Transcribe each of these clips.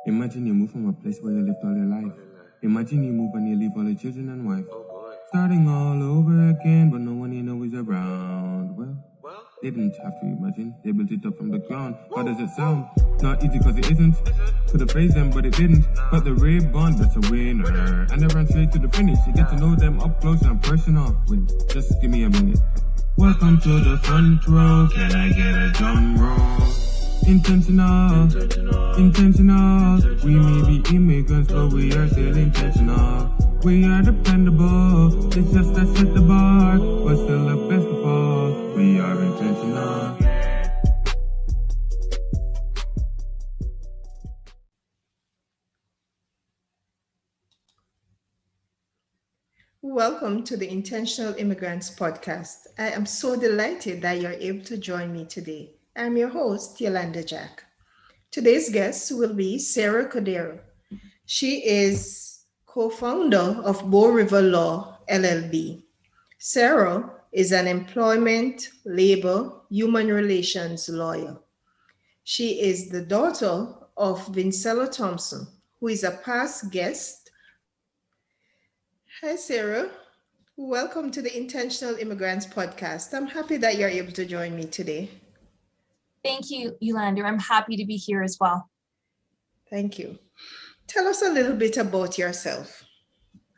Imagine you move from a place where you lived all your life. Imagine you move and you leave all your children and wife. Starting all over again, but no one you know is around. Well, they didn't have to imagine. They built it up from the ground. How does it sound? Not easy because it isn't. Could have praised them, but it didn't. But the Ray Bond, that's a winner. And they ran straight to the finish. You get to know them up close and personal. Wait, just give me a minute. Welcome to the front row. Can I get a drum roll? Intentional. We may be immigrants, but we are still intentional. We are dependable. It's just that set the bar, but still the best of all. We are intentional. Welcome to the Intentional Immigrants podcast. I am so delighted that you're able to join me today. I'm your host, Yolanda Jack. Today's guest will be Sarah Coderre. She is co-founder of Bow River Law, LLB. Sarah is an employment, labor, human relations lawyer. She is the daughter of Vincella Thompson, who is a past guest. Hi, Sarah. Welcome to the Intentional Immigrants podcast. I'm happy that you're able to join me today. Thank you, Yolanda. I'm happy to be here as well. Thank you. Tell us a little bit about yourself.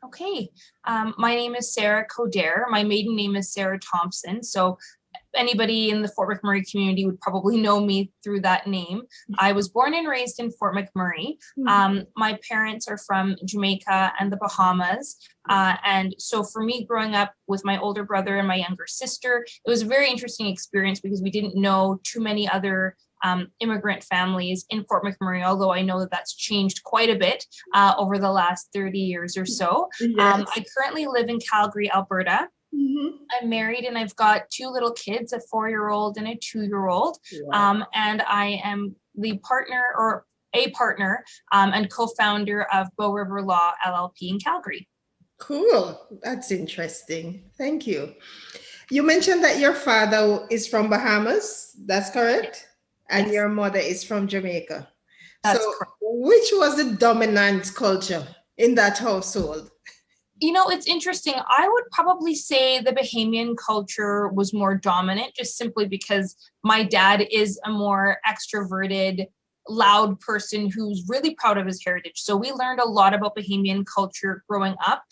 Okay. My name is Sarah Coderre. My maiden name is Sarah Thompson. So anybody in the Fort McMurray community would probably know me through that name. I was born and raised in Fort McMurray. My parents are from Jamaica and the Bahamas. And so for me growing up with my older brother and my younger sister, it was a very interesting experience because we didn't know too many other immigrant families in Fort McMurray, although I know that that's changed quite a bit over the last 30 years or so. Yes. I currently live in Calgary, Alberta. I'm married and I've got two little kids, a 4-year-old and a 2-year-old. Wow. And I am the partner and co-founder of Bow River Law, LLP in Calgary. Cool. That's interesting. Thank you. You mentioned that your father is from Bahamas. That's correct? And Yes. Your mother is from Jamaica. That's so correct. Which was the dominant culture in that household? You know, it's interesting. I would probably say the Bahamian culture was more dominant, just simply because my dad is a more extroverted, loud person who's really proud of his heritage. So we learned a lot about Bahamian culture growing up,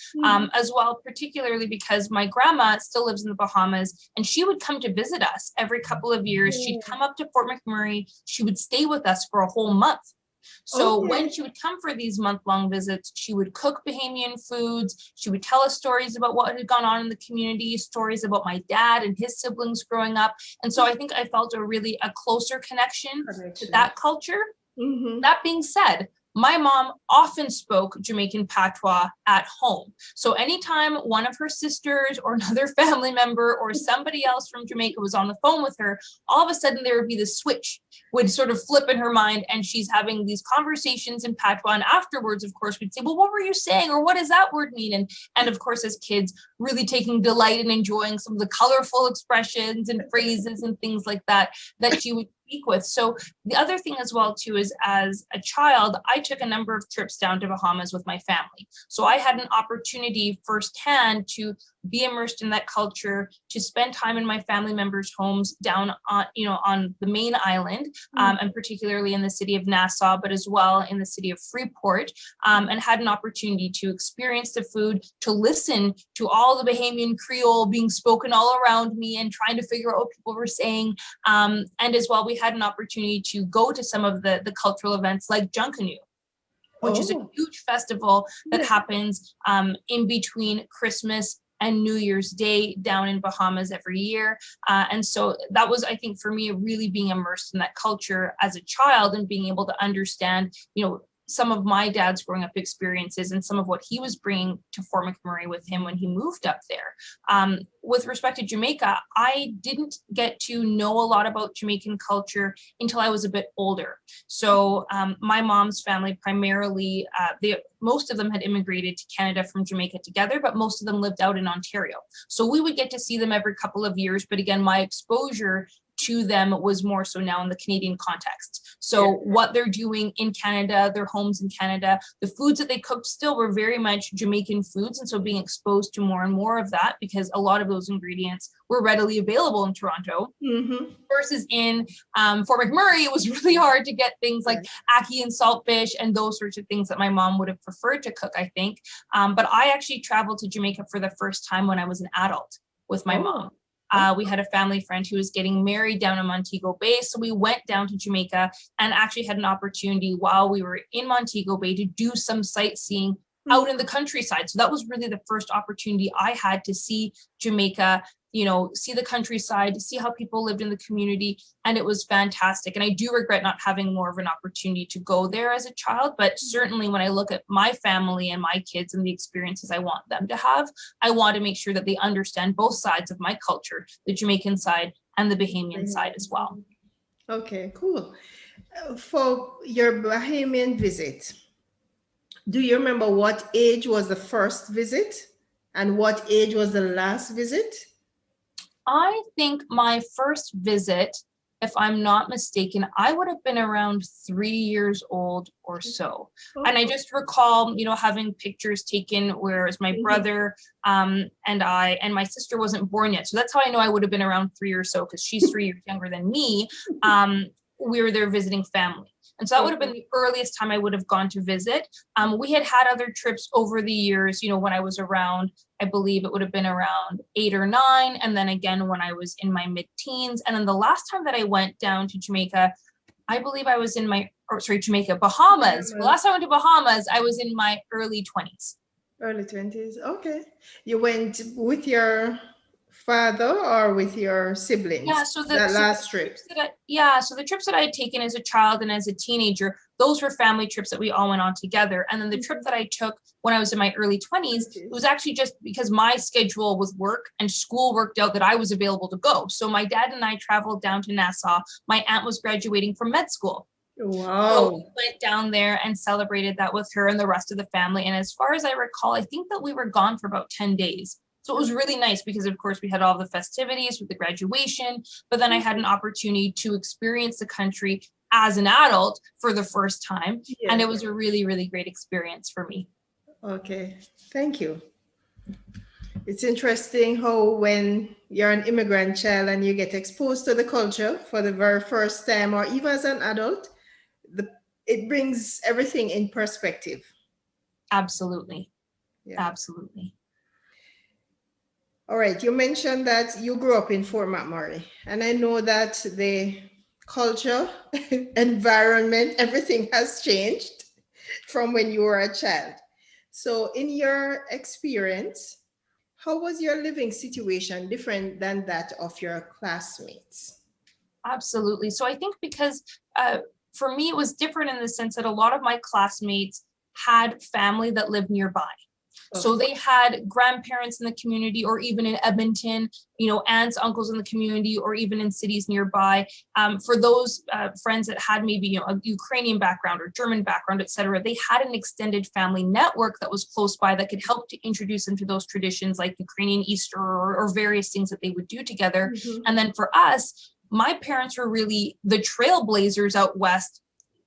as well, particularly because my grandma still lives in the Bahamas and she would come to visit us every couple of years. She'd come up to Fort McMurray. She would stay with us for a whole month. So when she would come for these month-long visits, she would cook Bahamian foods. She would tell us stories about what had gone on in the community, stories about my dad and his siblings growing up. And so I think I felt a closer connection to that culture. That being said, my mom often spoke Jamaican patois at home. So anytime one of her sisters or another family member or somebody else from Jamaica was on the phone with her, all of a sudden there would be the switch would sort of flip in her mind and she's having these conversations in patois. And afterwards, of course, we'd say, well, what were you saying? Or what does that word mean? And of course, as kids, really taking delight in enjoying some of the colorful expressions and phrases and things like that she would speak with. So the other thing as well, too, is as a child, I took a number of trips down to Bahamas with my family. So I had an opportunity firsthand to be immersed in that culture, to spend time in my family members' homes down on the main island, and particularly in the city of Nassau, but as well in the city of Freeport, and had an opportunity to experience the food, to listen to all the Bahamian Creole being spoken all around me and trying to figure out what people were saying. And as well, we had an opportunity to go to some of the cultural events like Junkanoo, which is a huge festival that happens in between Christmas and New Year's Day down in Bahamas every year. And so that was, I think, for me, really being immersed in that culture as a child and being able to understand, some of my dad's growing up experiences and some of what he was bringing to Fort McMurray with him when he moved up there. With respect to Jamaica, I didn't get to know a lot about Jamaican culture until I was a bit older. So my mom's family primarily, most of them had immigrated to Canada from Jamaica together, but most of them lived out in Ontario. So we would get to see them every couple of years. But again, my exposure to them was more so now in the Canadian context. So what they're doing in Canada, their homes in Canada, the foods that they cooked still were very much Jamaican foods. And so being exposed to more and more of that, because a lot of those ingredients were readily available in Toronto. Versus in Fort McMurray, it was really hard to get things like ackee and saltfish and those sorts of things that my mom would have preferred to cook, I think. But I actually traveled to Jamaica for the first time when I was an adult with my mom. We had a family friend who was getting married down in Montego Bay. So we went down to Jamaica and actually had an opportunity while we were in Montego Bay to do some sightseeing out in the countryside. So that was really the first opportunity I had to see Jamaica, you know, see the countryside, see how people lived in the community. And it was fantastic. And I do regret not having more of an opportunity to go there as a child. But certainly when I look at my family and my kids and the experiences I want them to have, I want to make sure that they understand both sides of my culture, the Jamaican side and the Bahamian side as well. Okay, cool. For your Bahamian visit, do you remember what age was the first visit and what age was the last visit? I think my first visit, if I'm not mistaken, I would have been around 3 years old or so. And I just recall, you know, having pictures taken, whereas my brother and I and my sister wasn't born yet. So that's how I know I would have been around 3 or so, because she's 3 years younger than me. We were there visiting family. And so that would have been the earliest time I would have gone to visit. We had other trips over the years, you know, when I was around, I believe it would have been around 8 or 9. And then again, when I was in my mid-teens. And then the last time that I went down to Jamaica, I believe I was in Bahamas. The last time I went to Bahamas, I was in my early 20s. Early 20s. Okay. You went with your father or with your siblings? Yeah, so the last trip. So the trips that I had taken as a child and as a teenager, those were family trips that we all went on together. And then the trip that I took when I was in my early 20s, it was actually just because my schedule with work and school worked out that I was available to go. So my dad and I traveled down to Nassau. My aunt was graduating from med school. Wow. So we went down there and celebrated that with her and the rest of the family. And as far as I recall, I think that we were gone for about 10 days. So it was really nice because, of course, we had all the festivities with the graduation, but then I had an opportunity to experience the country as an adult for the first time. Yeah. And it was a really, really great experience for me. Okay, thank you. It's interesting how when you're an immigrant child and you get exposed to the culture for the very first time, or even as an adult, it brings everything in perspective. Absolutely. Yeah. Absolutely. All right, you mentioned that you grew up in Fort McMurray, and I know that the culture, environment, everything has changed from when you were a child. So in your experience, how was your living situation different than that of your classmates? Absolutely. So I think because for me, it was different in the sense that a lot of my classmates had family that lived nearby. So they had grandparents in the community, or even in Edmonton, you know, aunts, uncles in the community, or even in cities nearby. For those friends that had maybe, you know, a Ukrainian background or German background, et cetera, they had an extended family network that was close by that could help to introduce them to those traditions like Ukrainian Easter or various things that they would do together. And then for us, my parents were really the trailblazers out west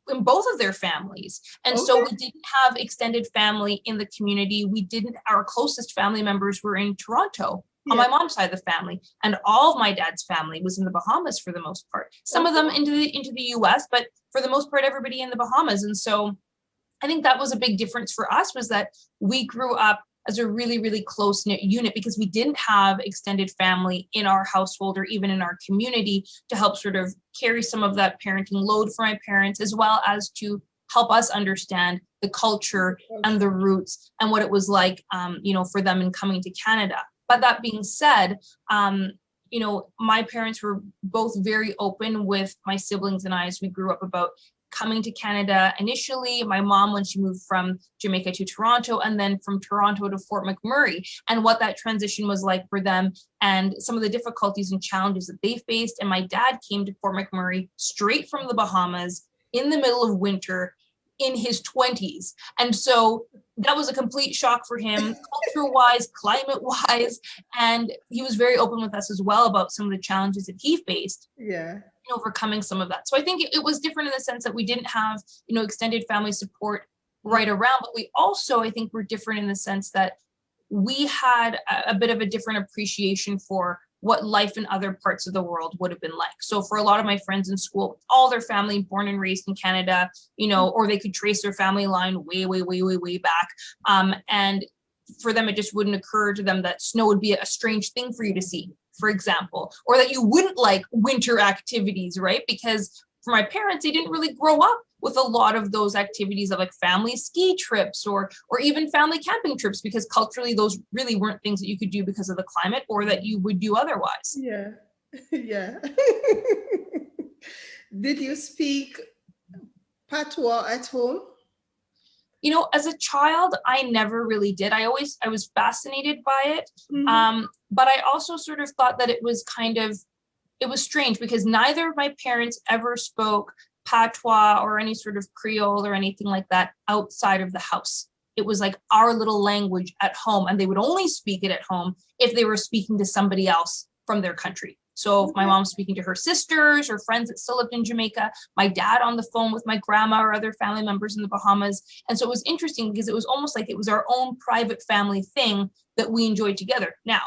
in both of their families. And so we didn't have extended family in the community. Our closest family members were in Toronto on my mom's side of the family. And all of my dad's family was in the Bahamas for the most part. Some of them into the US, but for the most part, everybody in the Bahamas. And so I think that was a big difference for us, was that we grew up as a really, really close-knit unit because we didn't have extended family in our household or even in our community to help sort of carry some of that parenting load for my parents, as well as to help us understand the culture and the roots and what it was like, you know, for them in coming to Canada. But that being said, you know, my parents were both very open with my siblings and I as we grew up about coming to Canada initially, my mom when she moved from Jamaica to Toronto, and then from Toronto to Fort McMurray, and what that transition was like for them and some of the difficulties and challenges that they faced. And my dad came to Fort McMurray straight from the Bahamas in the middle of winter, in his 20s. And so that was a complete shock for him, culture-wise, climate-wise. And he was very open with us as well about some of the challenges that he faced. Yeah. Overcoming some of that. So I think it was different in the sense that we didn't have, extended family support right around, but we also, I think, were different in the sense that we had a bit of a different appreciation for what life in other parts of the world would have been like. So for a lot of my friends in school, all their family born and raised in Canada, or they could trace their family line way back. And for them, it just wouldn't occur to them that snow would be a strange thing for you to see, for example, or that you wouldn't like winter activities, right? Because for my parents, they didn't really grow up with a lot of those activities of like family ski trips or even family camping trips, because culturally those really weren't things that you could do because of the climate or that you would do otherwise. Yeah. Yeah. Did you speak patois at home? As a child, I never really did. I was fascinated by it. But I also sort of thought that it was strange because neither of my parents ever spoke patois or any sort of Creole or anything like that outside of the house. It was like our little language at home, and they would only speak it at home if they were speaking to somebody else from their country. So if my mom's speaking to her sisters or friends that still lived in Jamaica, my dad on the phone with my grandma or other family members in the Bahamas. And so it was interesting because it was almost like it was our own private family thing that we enjoyed together. Now,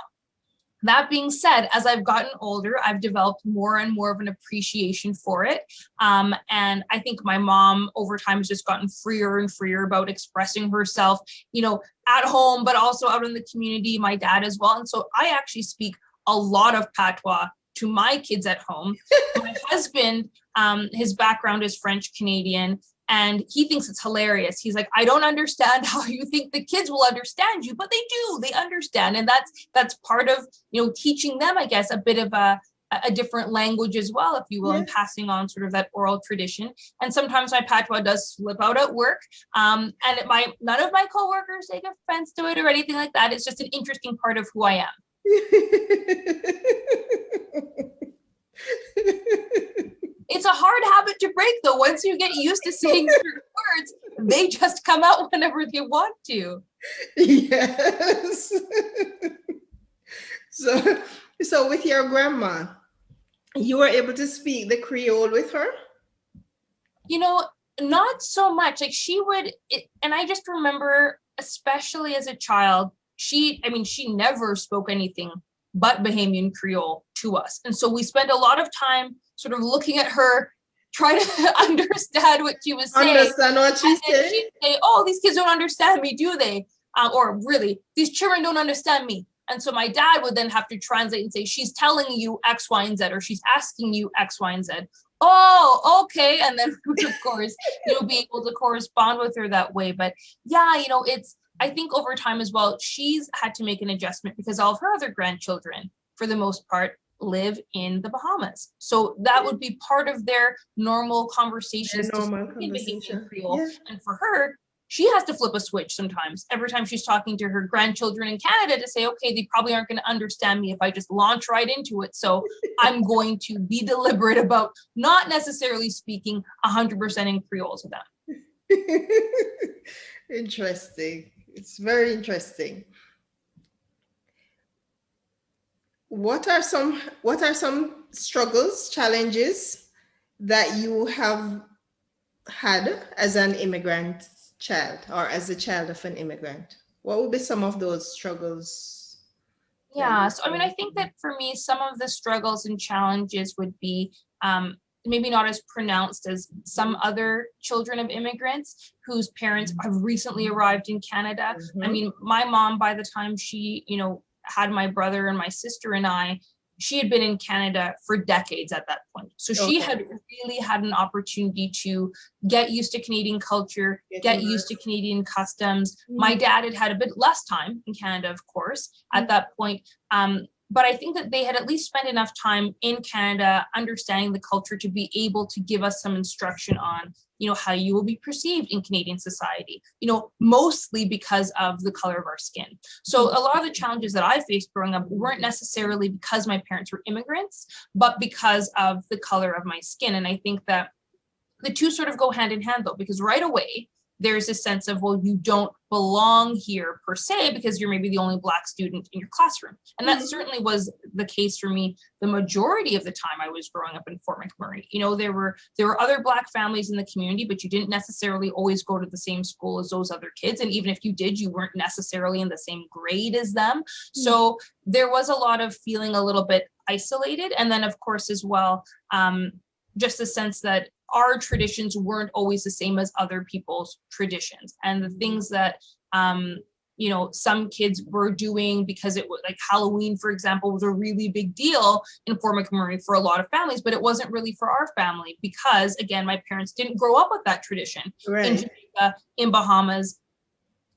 that being said, as I've gotten older, I've developed more and more of an appreciation for it. And I think my mom over time has just gotten freer and freer about expressing herself, at home, but also out in the community, my dad as well. And so I actually speak a lot of patois to my kids at home. My husband, his background is French Canadian, and he thinks it's hilarious. He's like, I don't understand how you think the kids will understand you, but they do, they understand. And that's part of, teaching them, I guess, a bit of a different language as well, if you will, and passing on sort of that oral tradition. And sometimes my patois does slip out at work. And none of my coworkers take offense to it or anything like that. It's just an interesting part of who I am. It's a hard habit to break, though. Once you get used to saying certain words, they just come out whenever they want to. Yes. So with your grandma, you were able to speak the Creole with her? Not so much. Like she would, and I just remember, especially as a child, she never spoke anything but Bahamian Creole to us. And so we spent a lot of time sort of looking at her, trying to understand what she was saying. Understand what she's saying? She'd say, oh, these kids don't understand me, do they? Or really, these children don't understand me. And so my dad would then have to translate and say, she's telling you X, Y, and Z, or she's asking you X, Y, and Z. Oh, okay. And then we would, of course, be able to correspond with her that way. But yeah, I think over time as well, she's had to make an adjustment because all of her other grandchildren, for the most part, live in the Bahamas. So that would be part of their normal conversations. Creole. Yeah. And for her, she has to flip a switch sometimes. Every time she's talking to her grandchildren in Canada to say, okay, they probably aren't going to understand me if I just launch right into it. So I'm going to be deliberate about not necessarily speaking 100% in Creole to them. Interesting. It's very interesting. What are some struggles, challenges that you have had as an immigrant child or as a child of an immigrant? What would be some of those struggles? Yeah, so I think that for me, some of the struggles and challenges would be maybe not as pronounced as some other children of immigrants whose parents have recently arrived in Canada. Mm-hmm. My mom, by the time she, had my brother and my sister and I, she had been in Canada for decades at that point. So she had really had an opportunity to get used to Canadian culture, get used to Canadian customs. Mm-hmm. My dad had a bit less time in Canada, of course, at that point. But I think that they had at least spent enough time in Canada understanding the culture to be able to give us some instruction on, how you will be perceived in Canadian society, mostly because of the color of our skin. So a lot of the challenges that I faced growing up weren't necessarily because my parents were immigrants, but because of the color of my skin. And I think that the two sort of go hand in hand though, because right away there's a sense of, well, you don't belong here per se because you're maybe the only Black student in your classroom. And that certainly was the case for me the majority of the time I was growing up in Fort McMurray. You know, there were other Black families in the community, but you didn't necessarily always go to the same school as those other kids. And even if you did, you weren't necessarily in the same grade as them. So there was a lot of feeling a little bit isolated. And then of course as well, just a sense that our traditions weren't always the same as other people's traditions. And the things that, you know, some kids were doing because it was like Halloween, for example, was a really big deal in Fort McMurray for a lot of families, but it wasn't really for our family because, again, my parents didn't grow up with that tradition in Jamaica, in Bahamas.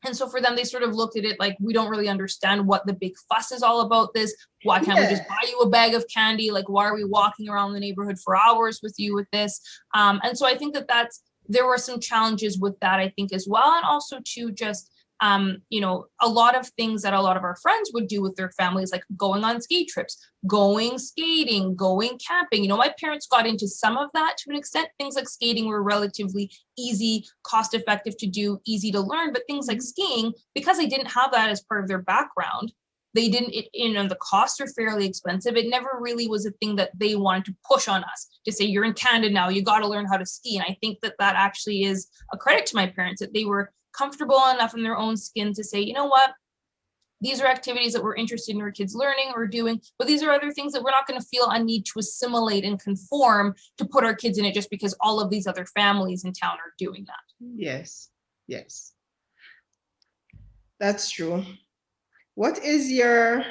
And so for them, they sort of looked at it like, we don't really understand what the big fuss is all about this. Why can't we just buy you a bag of candy? Like, why are we walking around the neighborhood for hours with you with this? And so I think there were some challenges with that, I think, as well. And also to just, you know, a lot of things that a lot of our friends would do with their families, like going on ski trips, going skating, going camping. You know, my parents got into some of that to an extent. Things like skating were relatively easy, cost effective to do, easy to learn. But things like skiing, because they didn't have that as part of their background, they didn't, you know, the costs are fairly expensive. It never really was a thing that they wanted to push on us to say, you're in Canada now, you got to learn how to ski. And I think that actually is a credit to my parents, that they were comfortable enough in their own skin to say, you know what, these are activities that we're interested in our kids learning or doing, but these are other things that we're not going to feel a need to assimilate and conform to put our kids in it just because all of these other families in town are doing that. Yes, yes. That's true. What is your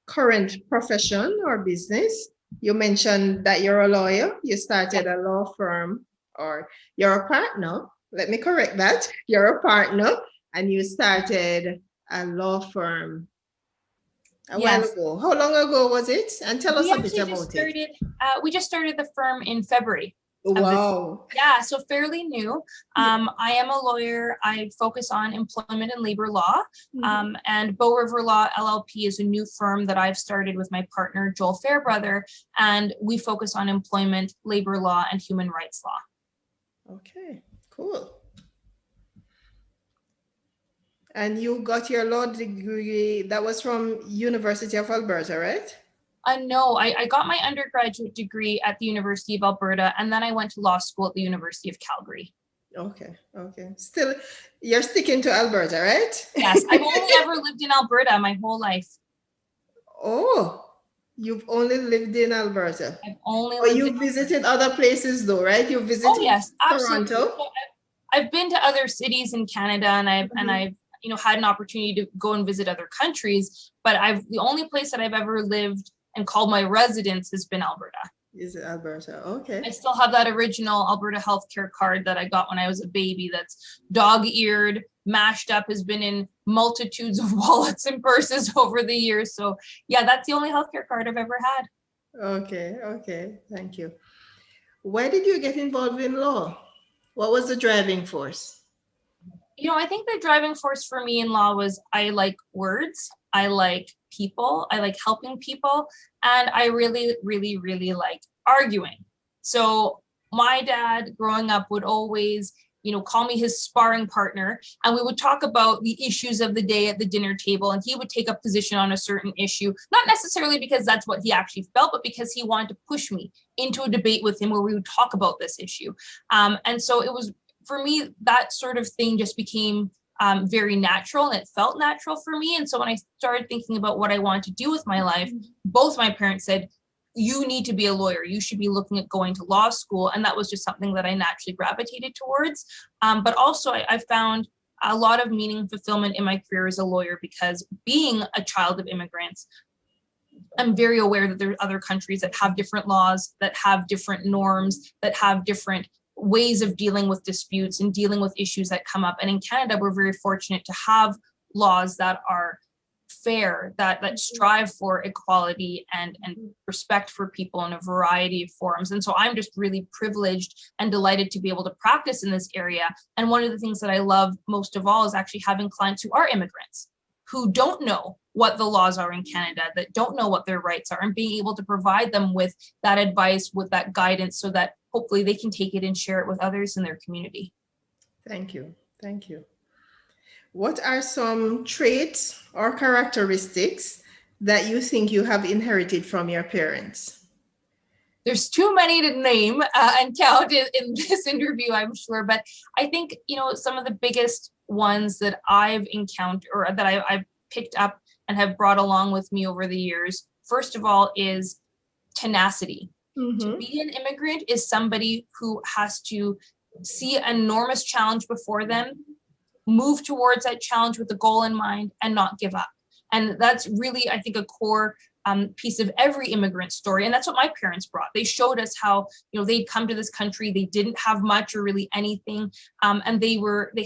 current profession or business? You mentioned that you're a lawyer. You started a law firm, or you're a partner. Let me correct that. You're a partner and you started a law firm a while ago. How long ago was it? And tell us a bit about it. We just started the firm in February. Wow. Yeah, so fairly new. I am a lawyer. I focus on employment and labor law. And Bow River Law LLP is a new firm that I've started with my partner, Joel Fairbrother. And we focus on employment, labor law, and human rights law. Okay, cool. And you got your law degree, that was from University of Alberta, right? No, I got my undergraduate degree at the University of Alberta, and then I went to law school at the University of Calgary. Okay. Still, you're sticking to Alberta, right? Yes, I've only ever lived in Alberta my whole life. Oh, you've only lived in Alberta. I've only lived you visited other places though, right? You visited Toronto. So I've been to other cities in Canada, and I've you know, had an opportunity to go and visit other countries, but the only place that I've ever lived and called my residence has been Alberta. Is it Alberta? Okay. I still have that original Alberta healthcare card that I got when I was a baby, that's dog-eared, mashed up, has been in multitudes of wallets and purses over the years. So yeah, that's the only healthcare card I've ever had. Okay. Thank you. Why did you get involved in law? What was the driving force? You know, I think the driving force for me in law was I like words, I like people, I like helping people, and I really, really, really like arguing. So my dad growing up would always, you know, call me his sparring partner, and we would talk about the issues of the day at the dinner table, and he would take a position on a certain issue, not necessarily because that's what he actually felt, but because he wanted to push me into a debate with him where we would talk about this issue. And so it was, for me, that sort of thing just became very natural, and it felt natural for me. And so when I started thinking about what I wanted to do with my life, both my parents said, you need to be a lawyer. You should be looking at going to law school. And that was just something that I naturally gravitated towards. But also I found a lot of meaning and fulfillment in my career as a lawyer, because being a child of immigrants, I'm very aware that there are other countries that have different laws, that have different norms, that have different ways of dealing with disputes and dealing with issues that come up. And in Canada, we're very fortunate to have laws that are fair, that strive for equality and respect for people in a variety of forms. And so I'm just really privileged and delighted to be able to practice in this area. And one of the things that I love most of all is actually having clients who are immigrants, who don't know what the laws are in Canada, that don't know what their rights are, and being able to provide them with that advice, with that guidance, so that hopefully they can take it and share it with others in their community. Thank you. Thank you. What are some traits or characteristics that you think you have inherited from your parents? There's too many to name and count in this interview, I'm sure. But I think, some of the biggest ones that I've encountered or that I've picked up and have brought along with me over the years, first of all, is tenacity. To be an immigrant is somebody who has to see an enormous challenge before them, move towards that challenge with a goal in mind, and not give up. And that's really, I think, a core piece of every immigrant story. And that's what my parents brought. They showed us how, they'd come to this country, they didn't have much or really anything. And they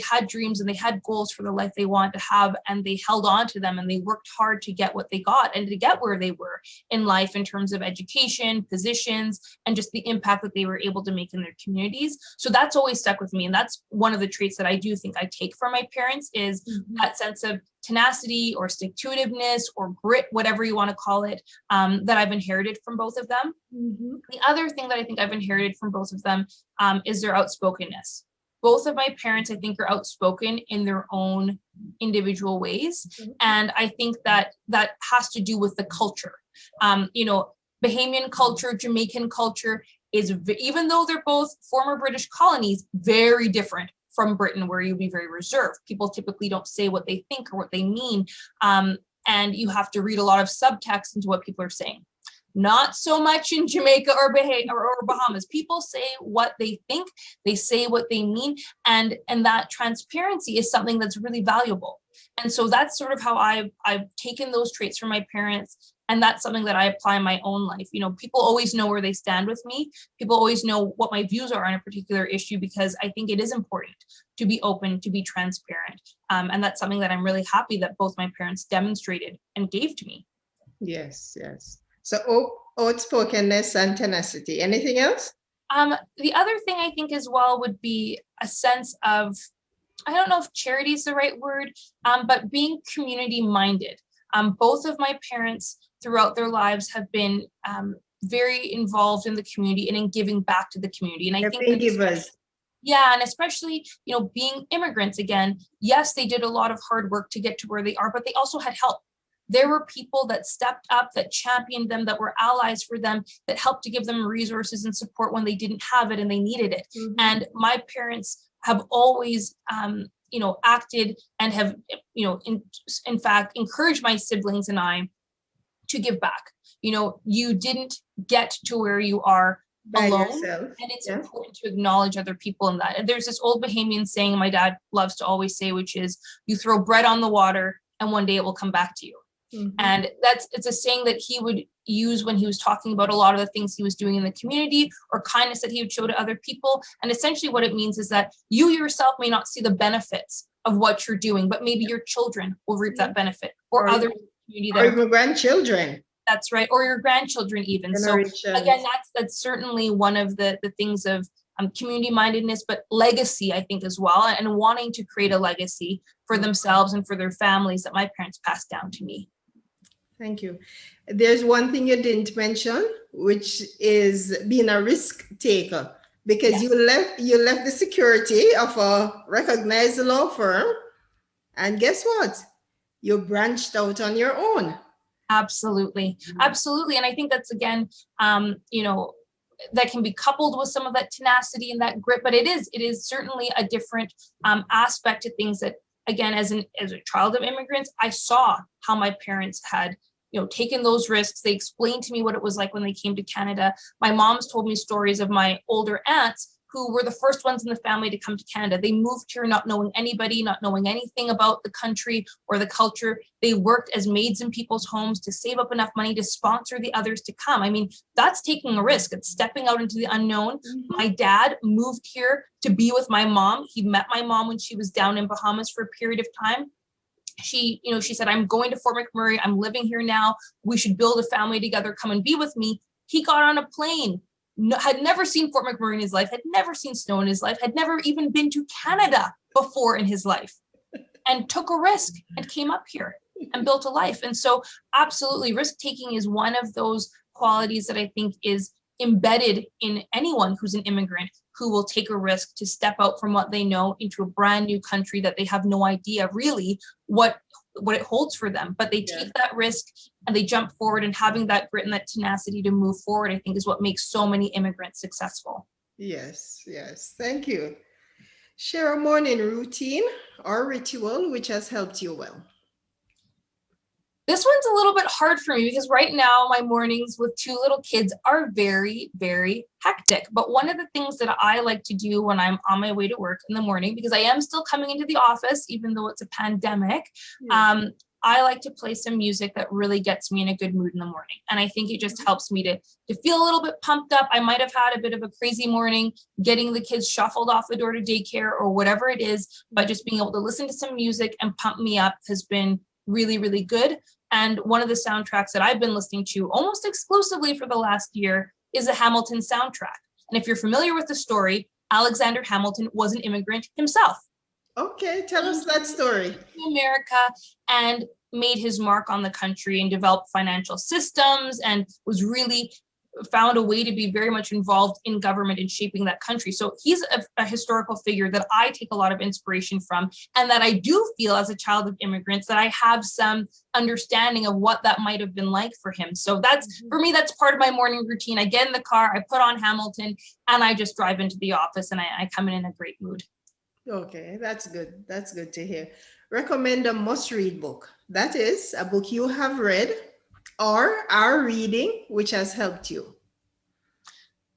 had dreams and they had goals for the life they wanted to have, and they held on to them and they worked hard to get what they got and to get where they were in life in terms of education, positions, and just the impact that they were able to make in their communities. So that's always stuck with me. And that's one of the traits that I do think I take from my parents is that sense of tenacity or stick-to-itiveness or grit, whatever you want to call it, that I've inherited from both of them. The other thing that I think I've inherited from both of them is their outspokenness. Both of my parents, I think, are outspoken in their own individual ways. And I think that has to do with the culture. Bahamian culture, Jamaican culture is, even though they're both former British colonies, very different from Britain, where you'd be very reserved. People typically don't say what they think or what they mean. And you have to read a lot of subtext into what people are saying. Not so much in Jamaica or Bahamas. People say what they think, they say what they mean, and that transparency is something that's really valuable. And so that's sort of how I've taken those traits from my parents, and that's something that I apply in my own life. People always know where they stand with me. People always know what my views are on a particular issue, because I think it is important to be open, to be transparent. And that's something that I'm really happy that both my parents demonstrated and gave to me. Yes. So outspokenness and tenacity. Anything else? The other thing I think as well would be a sense of, I don't know if charity is the right word, but being community minded. Both of my parents throughout their lives have been very involved in the community and in giving back to the community. And I think that givers. Yeah, and especially, being immigrants again, yes, they did a lot of hard work to get to where they are, but they also had help. There were people that stepped up, that championed them, that were allies for them, that helped to give them resources and support when they didn't have it and they needed it. And my parents have always, acted and have, in fact, encouraged my siblings and I to give back. You didn't get to where you are by alone, yourself. And it's important to acknowledge other people in that. And there's this old Bahamian saying my dad loves to always say, which is, you throw bread on the water and one day it will come back to you. And it's a saying that he would use when he was talking about a lot of the things he was doing in the community or kindness that he would show to other people. And essentially what it means is that you yourself may not see the benefits of what you're doing, but maybe your children will reap that benefit, or other community or your grandchildren. That's right, or your grandchildren even. So again, that's certainly one of the things of community mindedness, but legacy, I think, as well, and wanting to create a legacy for themselves and for their families that my parents passed down to me. Thank you. There's one thing you didn't mention, which is being a risk taker, because you left the security of a recognized law firm, and guess what? You branched out on your own. Absolutely. And I think that's, again, that can be coupled with some of that tenacity and that grit, but it is certainly a different aspect to things that, again, as a child of immigrants, I saw how my parents had taken those risks. They explained to me what it was like when they came to Canada. My mom's told me stories of my older aunts who were the first ones in the family to come to Canada. They moved here not knowing anybody, not knowing anything about the country or the culture. They worked as maids in people's homes to save up enough money to sponsor the others to come. I mean, that's taking a risk. It's stepping out into the unknown. My dad moved here to be with my mom. He met my mom when she was down in Bahamas for a period of time. She said, I'm going to Fort McMurray. I'm living here now. We should build a family together. Come and be with me. He got on a plane, had never seen Fort McMurray in his life, had never seen snow in his life, had never even been to Canada before in his life, and took a risk and came up here and built a life. And so absolutely, risk taking is one of those qualities that I think is embedded in anyone who's an immigrant who will take a risk to step out from what they know into a brand new country that they have no idea really what it holds for them. But they take that risk and they jump forward, and having that grit and that tenacity to move forward, I think, is what makes so many immigrants successful. Yes, yes. Thank you. Share a morning routine or ritual which has helped you well. This one's a little bit hard for me because right now my mornings with 2 little kids are very, very hectic. But one of the things that I like to do when I'm on my way to work in the morning, because I am still coming into the office, even though it's a pandemic, I like to play some music that really gets me in a good mood in the morning. And I think it just helps me to feel a little bit pumped up. I might have had a bit of a crazy morning getting the kids shuffled off the door to daycare or whatever it is, but just being able to listen to some music and pump me up has been really, really good. And one of the soundtracks that I've been listening to almost exclusively for the last year is a Hamilton soundtrack. And if you're familiar with the story, Alexander Hamilton was an immigrant himself. Okay, tell us that story. To America and made his mark on the country and developed financial systems and was really found a way to be very much involved in government and shaping that country. So he's a historical figure that I take a lot of inspiration from, and that I do feel as a child of immigrants that I have some understanding of what that might have been like for him. So that's, for me, that's part of my morning routine. I get in the car, I put on Hamilton, and I just drive into the office, and I come in a great mood. Okay, that's good. That's good to hear. Recommend a must-read book. That is a book you have read or are reading, which has helped you.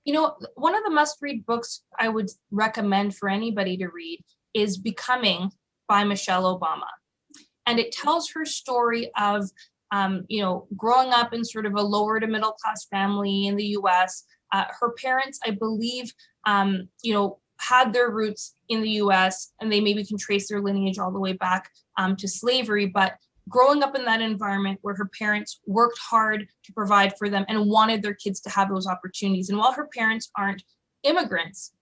You know, one of the must-read books I would recommend for anybody to read is Becoming by Michelle Obama. And it tells her story of, growing up in sort of a lower to middle class family in the US. Her parents, I believe, had their roots in the US, and they maybe can trace their lineage all the way back to slavery. But growing up in that environment where her parents worked hard to provide for them and wanted their kids to have those opportunities. And while her parents aren't immigrants,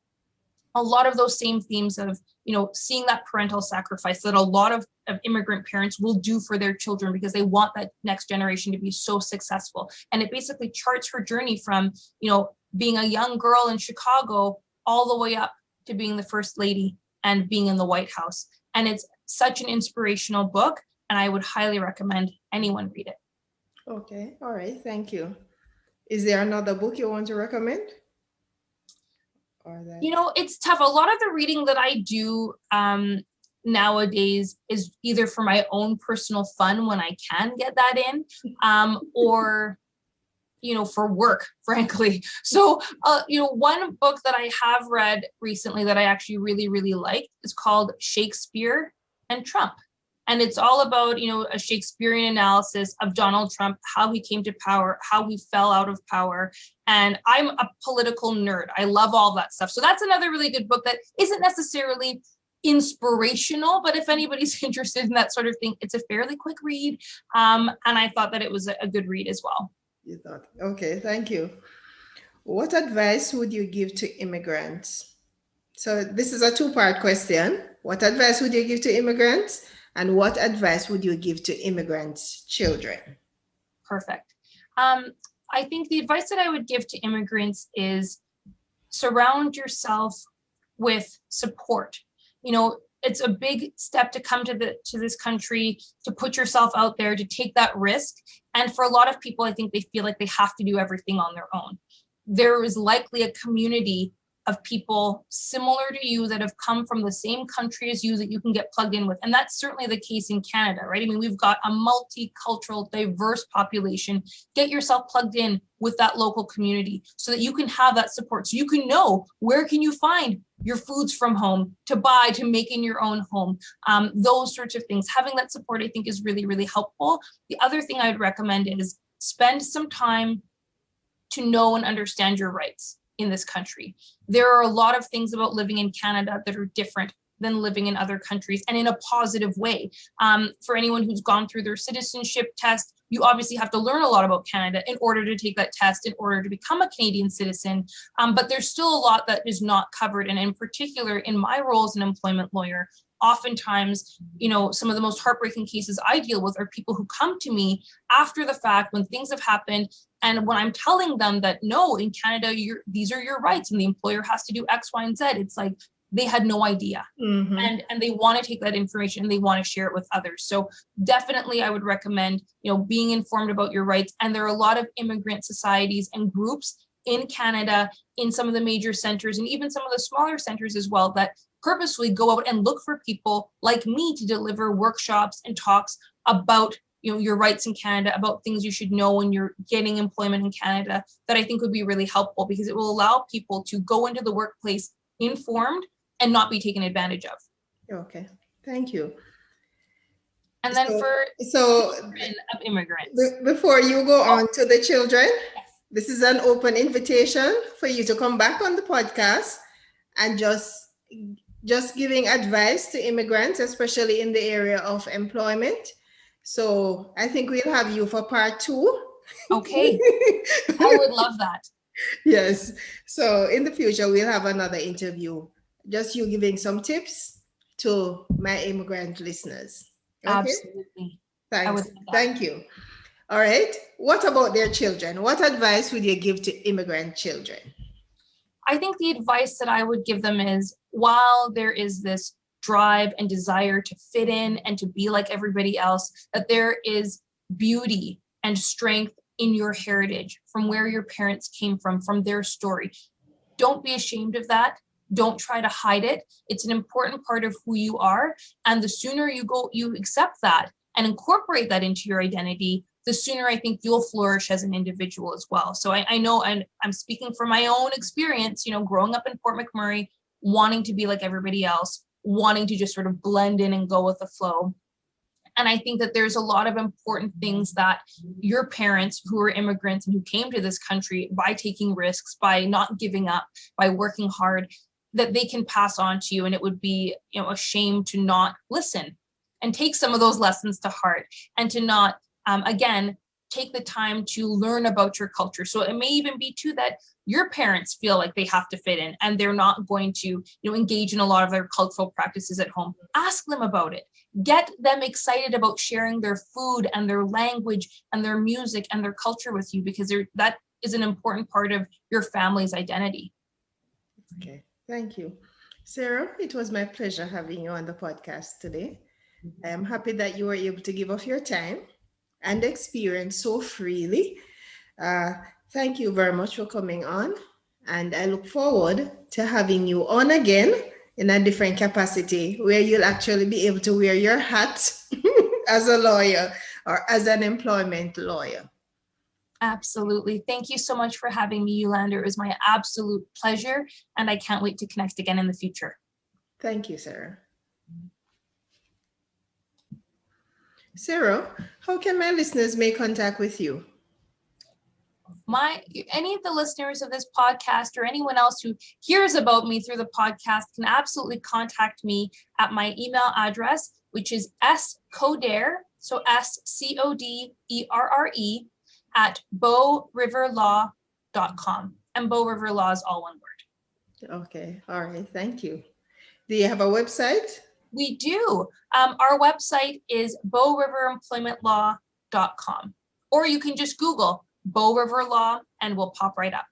a lot of those same themes of, seeing that parental sacrifice that a lot of immigrant parents will do for their children because they want that next generation to be so successful. And it basically charts her journey from, being a young girl in Chicago all the way up to being the first lady and being in the White House. And it's such an inspirational book, and I would highly recommend anyone read it. Okay, all right, thank you. Is there another book you want to recommend? It's tough. A lot of the reading that I do nowadays is either for my own personal fun when I can get that in, or for work, frankly. So, one book that I have read recently that I actually really, really liked is called Shakespeare and Trump. And it's all about, a Shakespearean analysis of Donald Trump, how he came to power, how he fell out of power. And I'm a political nerd. I love all that stuff. So that's another really good book that isn't necessarily inspirational, but if anybody's interested in that sort of thing, it's a fairly quick read. And I thought that it was a good read as well. You thought, okay, thank you. What advice would you give to immigrants? So this is a 2-part question. What advice would you give to immigrants? And what advice would you give to immigrants' children? Perfect. I think the advice that I would give to immigrants is surround yourself with support. It's a big step to come to this country, to put yourself out there, to take that risk. And for a lot of people, I think they feel like they have to do everything on their own. There is likely a community of people similar to you that have come from the same country as you that you can get plugged in with. And that's certainly the case in Canada, right? I mean, we've got a multicultural, diverse population. Get yourself plugged in with that local community so that you can have that support. So you can know where can you find your foods from home to buy, to make in your own home. Those sorts of things. Having that support, I think, is really, really helpful. The other thing I would recommend is spend some time to know and understand your rights in this country. There are a lot of things about living in Canada that are different than living in other countries, and in a positive way. For anyone who's gone through their citizenship test, you obviously have to learn a lot about Canada in order to take that test, in order to become a Canadian citizen. But there's still a lot that is not covered. And in particular, in my role as an employment lawyer, oftentimes, some of the most heartbreaking cases I deal with are people who come to me after the fact when things have happened. And when I'm telling them that, no, in Canada, these are your rights and the employer has to do X, Y, and Z, it's like they had no idea. Mm-hmm. And they want to take that information and they want to share it with others. So definitely I would recommend, being informed about your rights. And there are a lot of immigrant societies and groups in Canada, in some of the major centers and even some of the smaller centers as well, that purposefully go out and look for people like me to deliver workshops and talks about your rights in Canada, about things you should know when you're getting employment in Canada, that I think would be really helpful, because it will allow people to go into the workplace informed and not be taken advantage of. Okay, thank you. And then for children of immigrants. Before you go on to the children, yes, this is an open invitation for you to come back on the podcast and just giving advice to immigrants, especially in the area of employment. So I think we'll have you for part 2. Okay, I would love that. Yes. So in the future, we'll have another interview, just you giving some tips to my immigrant listeners. Okay? Absolutely. Thanks. Thank you. All right. What about their children? What advice would you give to immigrant children? I think the advice that I would give them is, while there is this drive and desire to fit in and to be like everybody else, that there is beauty and strength in your heritage, from where your parents came from their story. Don't be ashamed of that. Don't try to hide it. It's an important part of who you are. And the sooner you accept that and incorporate that into your identity, the sooner I think you'll flourish as an individual as well. So I know, and I'm speaking from my own experience, growing up in Fort McMurray, wanting to be like everybody else, wanting to just sort of blend in and go with the flow. And I think that there's a lot of important things that your parents who are immigrants and who came to this country by taking risks, by not giving up, by working hard, that they can pass on to you. And it would be, a shame to not listen and take some of those lessons to heart, and to not, again, take the time to learn about your culture. So it may even be too that your parents feel like they have to fit in and they're not going to, engage in a lot of their cultural practices at home. Ask them about it. Get them excited about sharing their food and their language and their music and their culture with you, because that is an important part of your family's identity. Okay, thank you. Sarah, it was my pleasure having you on the podcast today. I am happy that you were able to give of your time and experience so freely. Thank you very much for coming on. And I look forward to having you on again in a different capacity, where you'll actually be able to wear your hat as a lawyer or as an employment lawyer. Absolutely. Thank you so much for having me, Yolanda. It was my absolute pleasure, and I can't wait to connect again in the future. Thank you, Sarah. Sarah, how can my listeners make contact with you? Any of the listeners of this podcast or anyone else who hears about me through the podcast can absolutely contact me at my email address, which is scoderre, so SCODERRE @bowriverlaw.com. And Bow River Law is all one word. Okay. All right. Thank you. Do you have a website? We do. Our website is bowriveremploymentlaw.com, or you can just Google Bow River Law and we'll pop right up.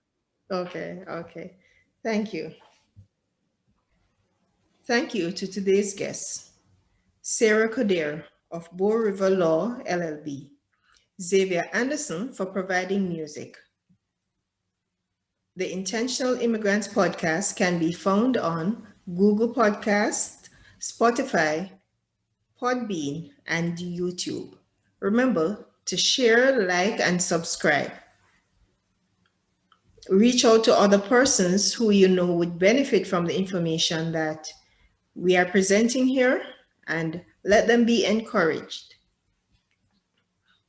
Okay. Okay. Thank you. Thank you to today's guests, Sarah Coderre of Bow River Law, LLB, Xavier Anderson for providing music. The Intentional Immigrants podcast can be found on Google Podcasts, Spotify, Podbean, and YouTube. Remember to share, like, and subscribe. Reach out to other persons who you know would benefit from the information that we are presenting here, and let them be encouraged.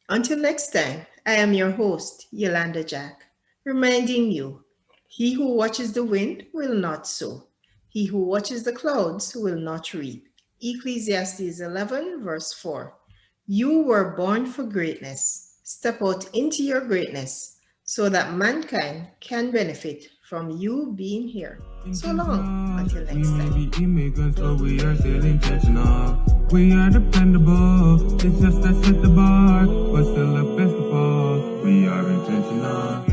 Until next time, I am your host, Yolanda Jack, reminding you, he who watches the wind will not sow. He who watches the clouds will not reap. Ecclesiastes 11, verse 4. You were born for greatness. Step out into your greatness so that mankind can benefit from you being here. So long, until next We may time. be immigrants, but we are still intentional. We are dependable, it's just that set the bar, but still the best of all. We are intentional.